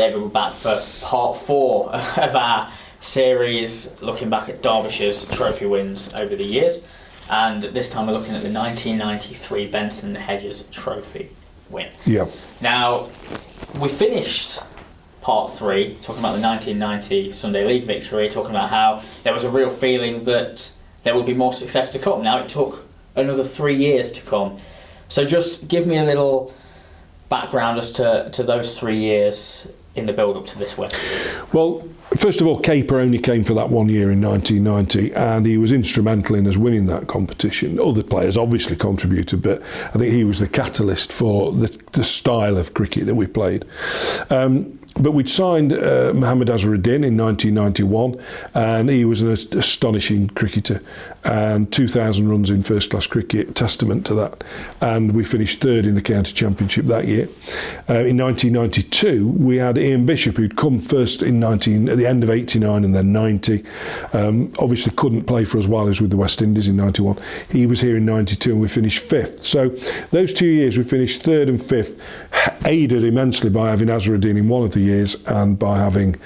David, we're back for part 4 of our series, looking back at Derbyshire's trophy wins over the years. And this time we're looking at the 1993 Benson and Hedges trophy win. Yeah. Now, we finished part 3 talking about the 1990 Sunday League victory, talking about how there was a real feeling that there would be more success to come. Now, it took another 3 years to come. So just give me a little background as to those 3 years in the build-up to this win. Well, first of all, Caper only came for that 1 year in 1990, and he was instrumental in us winning that competition. Other players obviously contributed, but I think he was the catalyst for the style of cricket that we played. But we'd signed Mohammad Azharuddin in 1991, and he was an astonishing cricketer, and 2,000 runs in first-class cricket, testament to that. And we finished 3rd in the county championship that year. In 1992, we had Ian Bishop, who'd come first at the end of 89 and then 90. Obviously couldn't play for us while he was with the West Indies in 91. He was here in 92, and we finished 5th. So those 2 years, we finished 3rd and 5th, aided immensely by having Azharuddin in one of the years and by having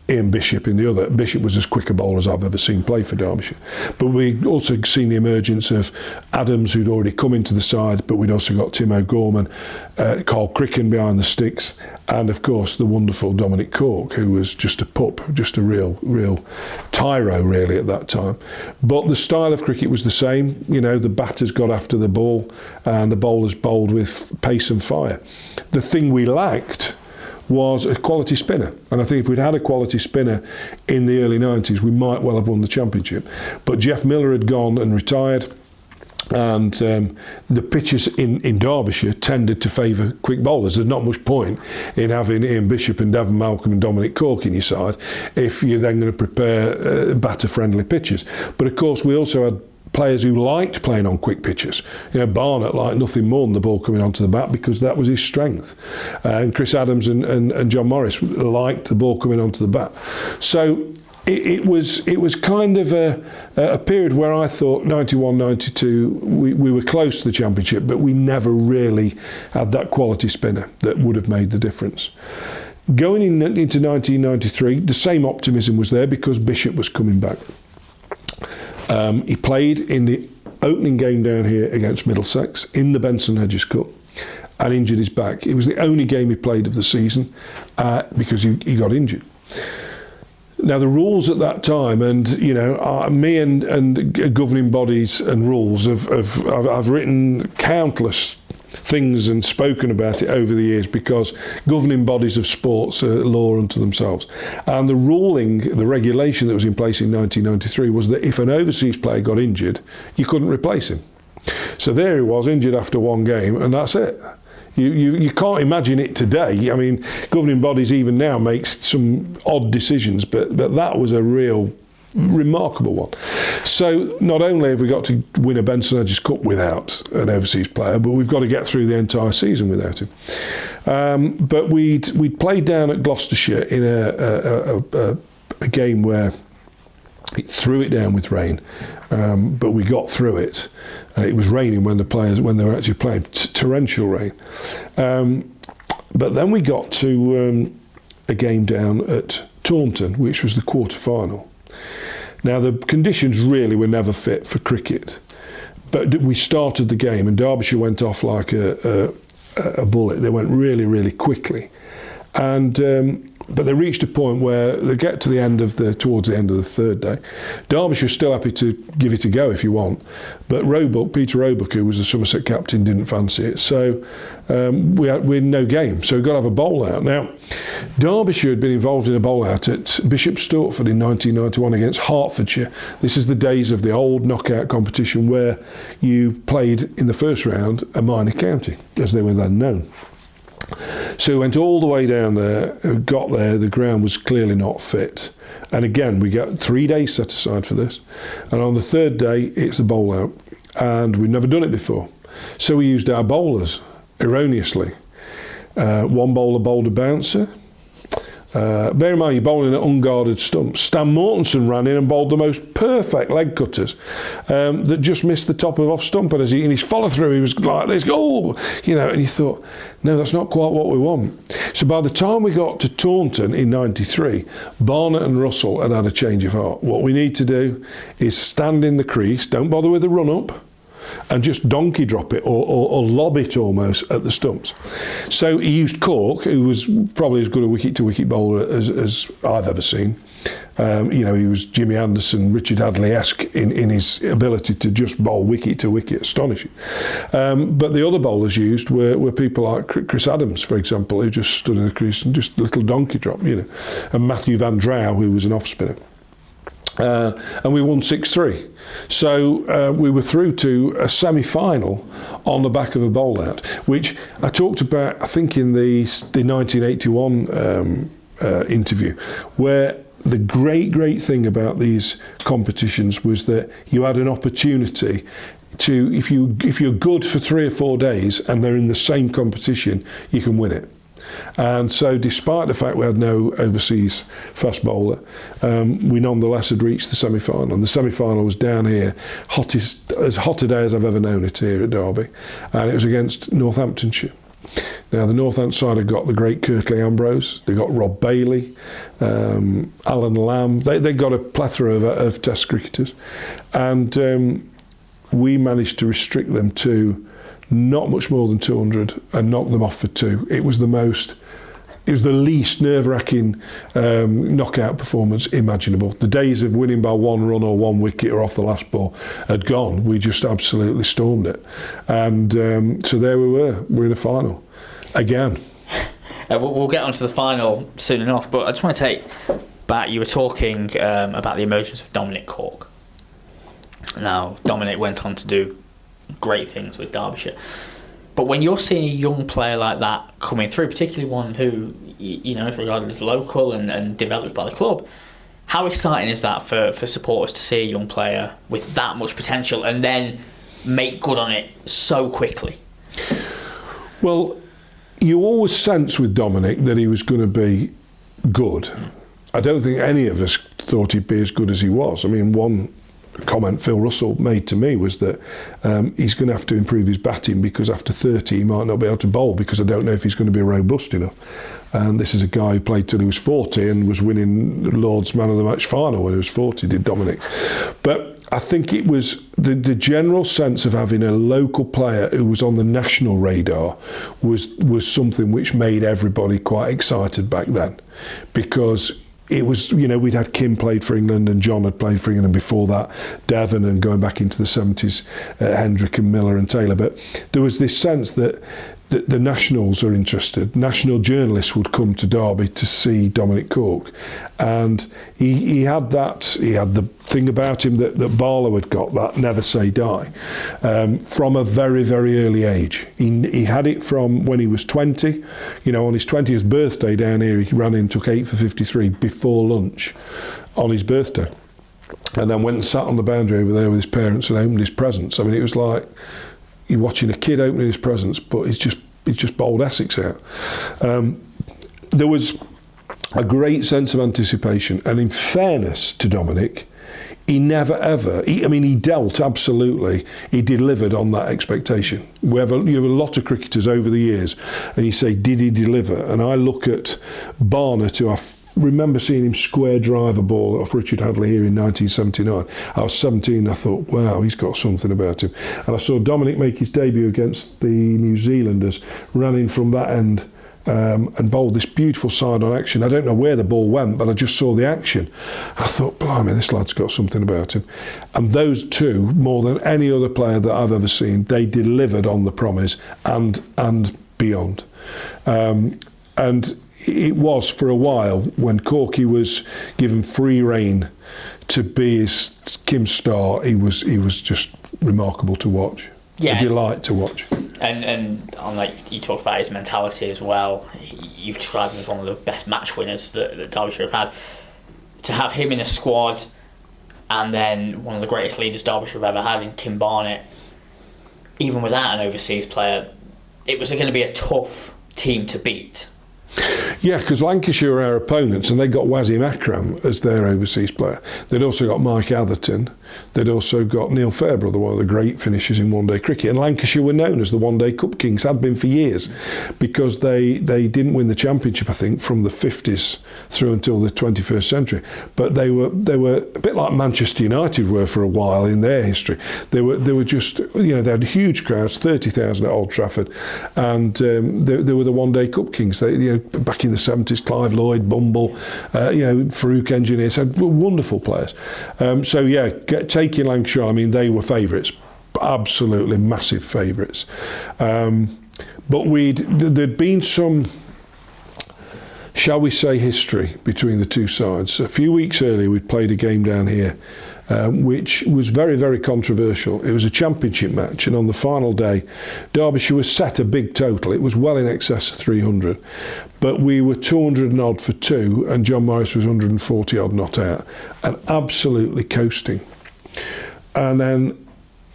Ian Bishop in the other. Bishop was as quick a bowler as I've ever seen play for Derbyshire. But we'd also seen the emergence of Adams, who'd already come into the side, but we'd also got Tim O'Gorman, Carl Cricken behind the sticks, and of course the wonderful Dominic Cork, who was just a pup, just a real tyro really at that time. But the style of cricket was the same. You know, the batters got after the ball and the bowlers bowled with pace and fire. The thing we lacked was a quality spinner, and I think if we'd had a quality spinner in the early 90s, we might well have won the championship. But Jeff Miller had gone and retired, and the pitches in Derbyshire tended to favour quick bowlers. There's not much point in having Ian Bishop and Devon Malcolm and Dominic Cork in your side if you're then going to prepare batter-friendly pitches. But of course, we also had players who liked playing on quick pitches. You know, Barnett liked nothing more than the ball coming onto the bat because that was his strength. And Chris Adams and John Morris liked the ball coming onto the bat. So it was kind of a period where I thought 91, 92, we were close to the championship, but we never really had that quality spinner that would have made the difference. Going into 1993, the same optimism was there because Bishop was coming back. He played in the opening game down here against Middlesex in the Benson and Hedges Cup and injured his back. It was the only game he played of the season because he got injured. Now, the rules at that time, and you know, me and governing bodies and rules, I've written countless things and spoken about it over the years because governing bodies of sports are law unto themselves. And the regulation that was in place in 1993 was that if an overseas player got injured, you couldn't replace him. So there he was, injured after one game, and that's it. You can't imagine it today. I mean, governing bodies even now make some odd decisions, but that was a real remarkable one. So not only have we got to win a Benson and Hedges Cup without an overseas player, but we've got to get through the entire season without him. But we'd played down at Gloucestershire in a game where it threw it down with rain, but we got through it. It was raining when they were actually playing, torrential rain. But then we got to a game down at Taunton, which was the quarter-final. Now, the conditions really were never fit for cricket, but we started the game and Derbyshire went off like a bullet. They went really, really quickly. And but they reached a point where they get to towards the end of the third day. Derbyshire's still happy to give it a go if you want, but Peter Roebuck, who was the Somerset captain, didn't fancy it. So we had no game, so we've got to have a bowl out. Now, Derbyshire had been involved in a bowl out at Bishop Stortford in 1991 against Hertfordshire. This is the days of the old knockout competition where you played in the first round a minor county, as they were then known. So we went all the way down there, got there, the ground was clearly not fit. And again, we got 3 days set aside for this. And on the third day, it's a bowl out. And we'd never done it before. So we used our bowlers erroneously. One bowler bowled a bouncer. Bear in mind, you're bowling at unguarded stumps. Stan Mortensen ran in and bowled the most perfect leg cutters that just missed the top of off stump. And in his follow through, he was like this, and you thought, no, that's not quite what we want. So by the time we got to Taunton in '93, Barnett and Russell had a change of heart. What we need to do is stand in the crease, don't bother with the run up, and just donkey drop it or lob it almost at the stumps. So he used Cork, who was probably as good a wicket-to-wicket bowler as I've ever seen. He was Jimmy Anderson, Richard Hadley-esque in his ability to just bowl wicket-to-wicket, astonishing. But the other bowlers used were people like Chris Adams, for example, who just stood in the crease and just a little donkey drop, and Matthew Van Drow, who was an off-spinner. And we won 6-3. So we were through to a semi-final on the back of a bowl out, which I talked about, I think, in the 1981 interview, where the great thing about these competitions was that you had an opportunity to, if you're good for 3 or 4 days and they're in the same competition, you can win it. And so despite the fact we had no overseas fast bowler, we nonetheless had reached the semi-final. And the semi-final was down here, as hot a day as I've ever known it here at Derby. And it was against Northamptonshire. Now, the Northant side had got the great Kirtley Ambrose, they got Rob Bailey, Alan Lamb. They got a plethora of Test cricketers. And we managed to restrict them to not much more than 200 and knock them off for 2. It was the least nerve-wracking knockout performance imaginable. The days of winning by 1 run or 1 wicket or off the last ball had gone. We just absolutely stormed it. And so there we were. We're in a final. Again. We'll get onto the final soon enough, but I just want to take back, you were talking about the emergence of Dominic Cork. Now, Dominic went on to do great things with Derbyshire. But when you're seeing a young player like that coming through, particularly one who is regarded as local and developed by the club, how exciting is that for supporters to see a young player with that much potential and then make good on it so quickly? Well, you always sense with Dominic that he was going to be good. I don't think any of us thought he'd be as good as he was. I mean, one comment Phil Russell made to me was that he's going to have to improve his batting because after 30 he might not be able to bowl because I don't know if he's going to be robust enough. And this is a guy who played till he was 40 and was winning Lord's Man of the Match final when he was 40, did Dominic. But I think it was the general sense of having a local player who was on the national radar was something which made everybody quite excited back then, because it was, we'd had Kim played for England and John had played for England, and before that Devon, and going back into the 70s Hendrick and Miller and Taylor. But there was this sense that the nationals are interested. National journalists would come to Derby to see Dominic Cork, and he had the thing about him that Barlow had got, that never say die, from a very, very early age. He had it from when he was 20. On his 20th birthday down here, he ran in, took 8 for 53 before lunch on his birthday, and then went and sat on the boundary over there with his parents and opened his presents. I mean, it was like you're watching a kid opening his presents, but he's just bowled Essex out. There was a great sense of anticipation, and in fairness to Dominic, he never ever, he dealt absolutely, he delivered on that expectation. You have a lot of cricketers over the years, and you say, did he deliver? And I look at Barnett, who I remember seeing him square drive a ball off Richard Hadley here in 1979. I was 17 and I thought, wow, he's got something about him. And I saw Dominic make his debut against the New Zealanders, ran in from that end and bowled this beautiful side-on action. I don't know where the ball went, but I just saw the action. I thought, blimey, this lad's got something about him. And those two, more than any other player that I've ever seen, they delivered on the promise and beyond. And it was for a while when Corky was given free rein to be his Kim Star. He was just remarkable to watch. Yeah, a delight to watch. And on, like, you talked about his mentality as well. You've described him as one of the best match winners that Derbyshire have had. To have him in a squad, and then one of the greatest leaders Derbyshire have ever had in Kim Barnett, even without an overseas player, it was going to be a tough team to beat. Yeah, because Lancashire were our opponents and they got Wasim Akram as their overseas player. They'd also got Mike Atherton. They'd also got Neil Fairbrother, one of the great finishers in one-day cricket. And Lancashire were known as the one-day cup kings, had been for years, because they didn't win the championship, I think, from the 50s through until the 21st century. But they were a bit like Manchester United were for a while in their history. They were just, they had huge crowds, 30,000 at Old Trafford, and they were the one-day cup kings. They, back in the 70s, Clive Lloyd, Bumble, Farouk Engineers, had wonderful players. Taking Lancashire, I mean, they were favourites, absolutely massive favourites. But there'd been some, shall we say, history between the two sides. A few weeks earlier, we'd played a game down here, which was very, very controversial. It was a championship match, and on the final day, Derbyshire was set a big total. It was well in excess of 300, but we were 200 and odd for two, and John Morris was 140 odd not out, and absolutely coasting. And then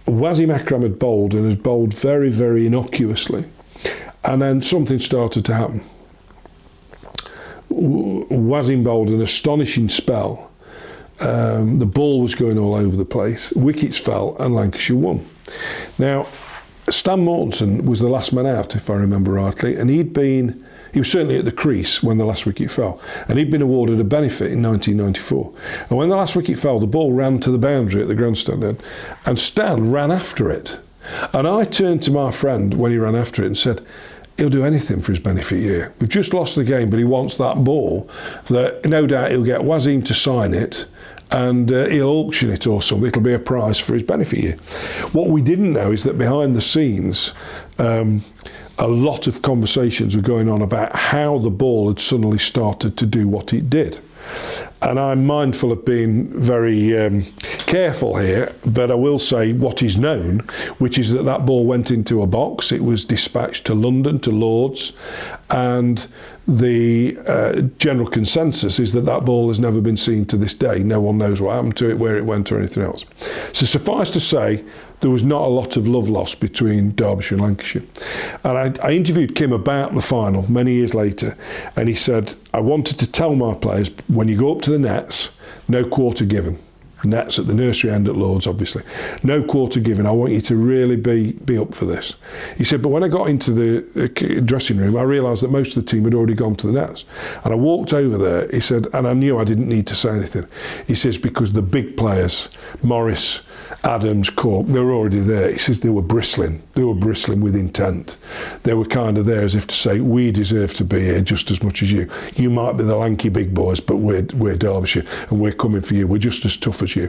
Wasim Akram had bowled, and had bowled very, very innocuously, and then something started to happen. Wasim bowled an astonishing spell. The ball was going all over the place, wickets fell, and Lancashire won. Now, Stan Mortensen was the last man out, if I remember rightly, and he was certainly at the crease when the last wicket fell, and he'd been awarded a benefit in 1994. And when the last wicket fell, the ball ran to the boundary at the grandstand end, and Stan ran after it. And I turned to my friend when he ran after it and said, he'll do anything for his benefit year. We've just lost the game, but he wants that ball, that no doubt he'll get Wasim to sign it, and he'll auction it or something. It'll be a prize for his benefit year. What we didn't know is that behind the scenes, a lot of conversations were going on about how the ball had suddenly started to do what it did. And I'm mindful of being very careful here, but I will say what is known, which is that ball went into a box. It was dispatched to London, to Lords, and the general consensus is that ball has never been seen to this day. No one knows what happened to it, where it went, or anything else. So suffice to say, there was not a lot of love lost between Derbyshire and Lancashire. And I interviewed Kim about the final many years later, and he said, I wanted to tell my players, when you go up to the nets, no quarter given. Nets at the nursery end at Lords, obviously. No quarter given. I want you to really be up for this. He said, but when I got into the dressing room, I realised that most of the team had already gone to the nets. And I walked over there, he said, and I knew I didn't need to say anything. He says, because the big players, Morris, Adams, Cork, they were already there. He says they were bristling with intent. They were kind of there as if to say, we deserve to be here just as much as you. You might be the lanky big boys, but we're Derbyshire and we're coming for you. We're just as tough as you.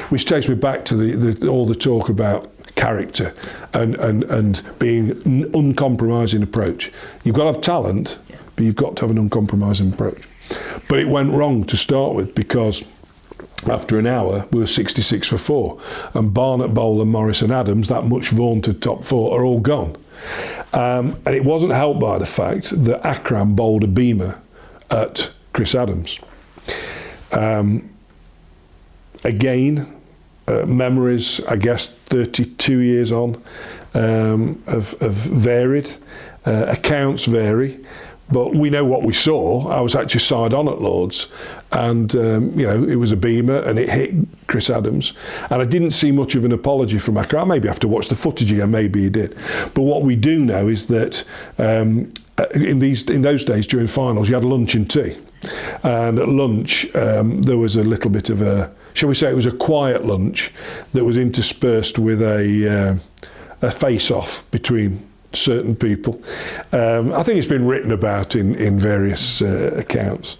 Which takes me back to all the talk about character and being an uncompromising approach. You've got to have talent, but you've got to have an uncompromising approach. But it went wrong to start with, because after an hour, we were 66 for 4, and Barnett, Bowler, Morris and Adams, that much vaunted top 4, are all gone. And it wasn't helped by the fact that Akram bowled a beamer at Chris Adams. Again, memories, I guess, 32 years on, have varied. Accounts vary. But we know what we saw. I was actually side on at Lords, and it was a beamer and it hit Chris Adams, and I didn't see much of an apology from Akram. I maybe have to watch the footage again, maybe he did. But what we do know is that in those days during finals you had lunch and tea, and at lunch there was a little bit of a, shall we say, it was a quiet lunch that was interspersed with a face-off between certain people. I think it's been written about in various accounts.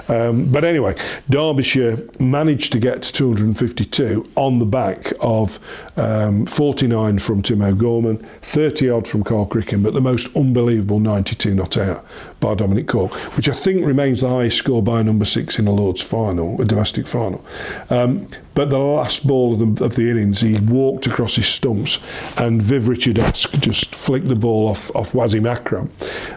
But anyway, Derbyshire managed to get to 252 on the back of 49 from Tim O'Gorman, 30 odd from Carl Griffin, but the most unbelievable 92 not out by Dominic Cork, which I think remains the highest score by a number 6 in a Lord's final, a domestic final. But the last ball of the innings, he walked across his stumps, and Viv Richards just flicked the ball off Wasim Akram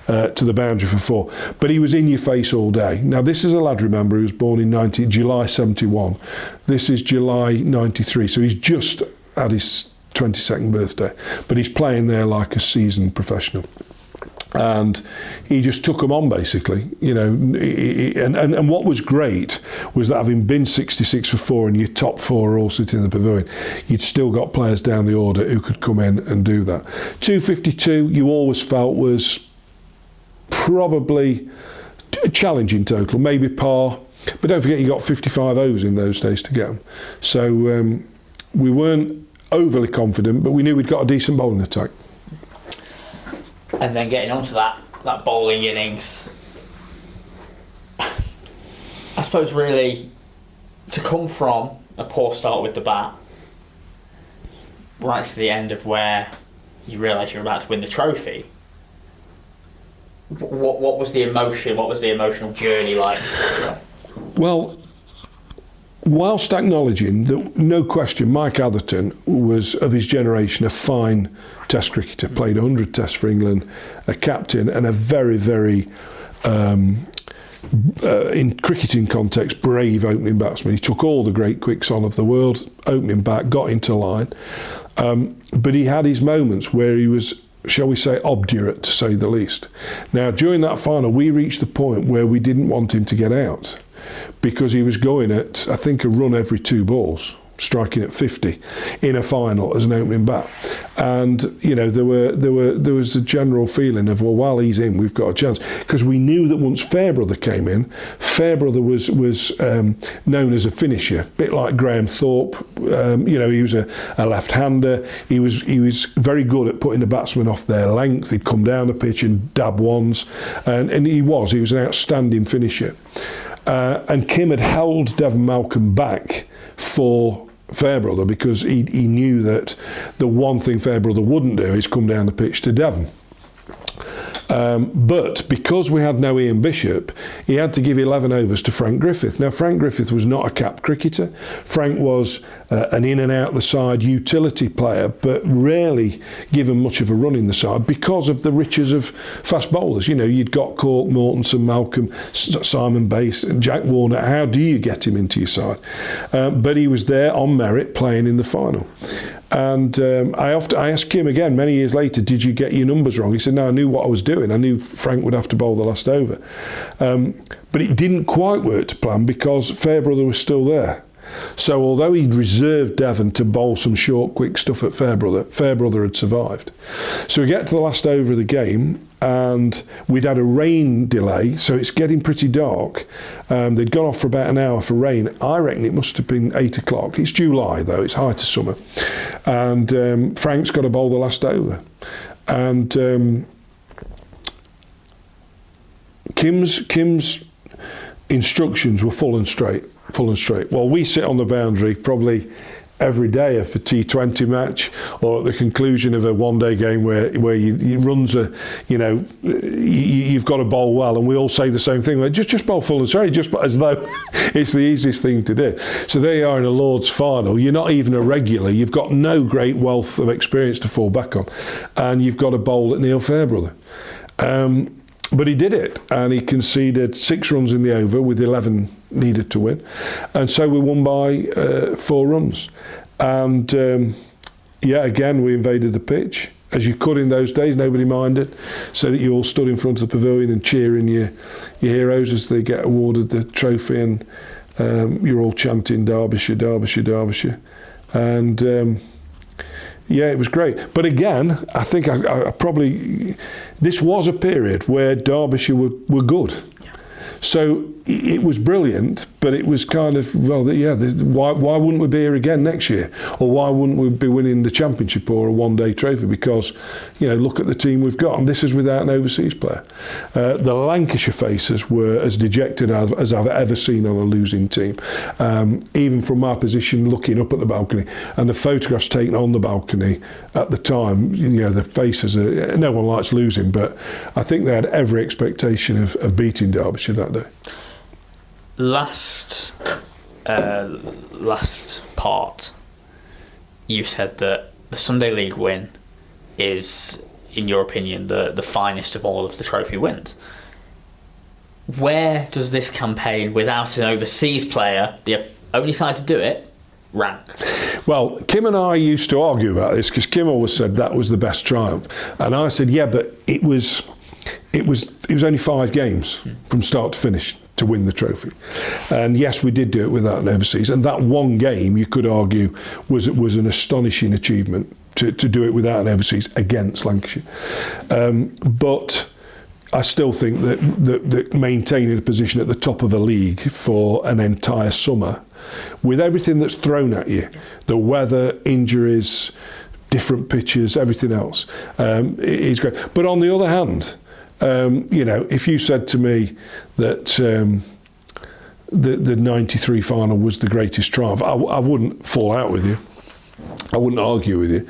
to the boundary for 4. But he was in your face all day. Now, this is a lad, remember, who was born in July 71. This is July 93, so he's just had his 22nd birthday. But he's playing there like a seasoned professional. And he just took them on, basically, you know. And what was great was that having been 66 for 4 and your top 4 are all sitting in the pavilion, you'd still got players down the order who could come in and do that. 252, you always felt was probably a challenging total, maybe par. But don't forget, you got 55 overs in those days to get them. So we weren't overly confident, but we knew we'd got a decent bowling attack. And then getting onto that bowling innings, I suppose really to come from a poor start with the bat right to the end of where you realise you're about to win the trophy. What was the emotion? What was the emotional journey like? Well, whilst acknowledging that, no question, Mike Atherton was, of his generation, a fine Test cricketer, played 100 Tests for England, a captain, and a very, very, in cricketing context, brave opening batsman. He took all the great quicks on of the world, opening back, got into line. But he had his moments where he was, shall we say, obdurate, to say the least. Now, during that final, we reached the point where we didn't want him to get out, because he was going at, I think, a run every 2 balls, striking at 50 in a final as an opening bat. And you know, there was a general feeling of, well, while he's in, we've got a chance, because we knew that once Fairbrother came in, Fairbrother was known as a finisher, a bit like Graham Thorpe. You know, he was a left-hander. He was very good at putting the batsmen off their length. He'd come down the pitch and dab ones, and he was an outstanding finisher. And Kim had held Devon Malcolm back for Fairbrother, because he knew that the one thing Fairbrother wouldn't do is come down the pitch to Devon. But because we had no Ian Bishop, he had to give 11 overs to Frank Griffith. Now, Frank Griffith was not a capped cricketer. Frank was an in and out the side utility player, but rarely given much of a run in the side because of the riches of fast bowlers. You know, you'd got Cork, Mortensen, Malcolm, Simon Bass and Jack Warner. How do you get him into your side? But he was there on merit, playing in the final. And I asked Kim again many years later, did you get your numbers wrong? He said, no, I knew what I was doing. I knew Frank would have to bowl the last over. But it didn't quite work to plan, because Fairbrother was still there. So although he'd reserved Devon to bowl some short, quick stuff at Fairbrother had survived. So we get to the last over of the game, and we'd had a rain delay, so it's getting pretty dark. They'd gone off for about an hour for rain. I reckon it must have been 8 o'clock. It's July, though. It's height of summer. And Frank's got to bowl the last over. And Kim's instructions were full and straight. Well, we sit on the boundary probably every day of a T20 match, or at the conclusion of a one-day game where you runs a, you know, you've got to bowl well, and we all say the same thing, like, just bowl full and straight, just as though it's the easiest thing to do. So there you are in a Lord's final. You're not even a regular. You've got no great wealth of experience to fall back on, and you've got to bowl at Neil Fairbrother. But he did it, and he conceded 6 runs in the over with 11 needed to win, and so we won by 4 runs. And again, we invaded the pitch, as you could in those days. Nobody minded, so that you all stood in front of the pavilion and cheering your heroes as they get awarded the trophy, and you're all chanting Derbyshire, Derbyshire, Derbyshire. And it was great. But again, I think I probably, this was a period where Derbyshire were good. Yeah. So it was brilliant, but it was kind of, why wouldn't we be here again next year? Or why wouldn't we be winning the championship or a one-day trophy? Because, you know, look at the team we've got, and this is without an overseas player. The Lancashire faces were as dejected as I've ever seen on a losing team. Even from my position, looking up at the balcony, and the photographs taken on the balcony at the time, you know, the faces are, no one likes losing, but I think they had every expectation of beating Derbyshire that day. Last part, you said that the Sunday League win is, in your opinion, the finest of all of the trophy wins. Where does this campaign, without an overseas player, the only side to do it, rank? Well, Kim and I used to argue about this, because Kim always said that was the best triumph, and I said, yeah, but it was it was only 5 games from start to finish to win the trophy. And yes, we did do it without an overseas, and that one game, you could argue, was an astonishing achievement to do it without an overseas against Lancashire. But I still think that maintaining a position at the top of a league for an entire summer, with everything that's thrown at you, the weather, injuries, different pitches, everything else, is great. But on the other hand, if you said to me that the 93 final was the greatest triumph, I wouldn't fall out with you. I wouldn't argue with you.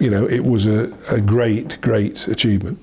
It was a great achievement.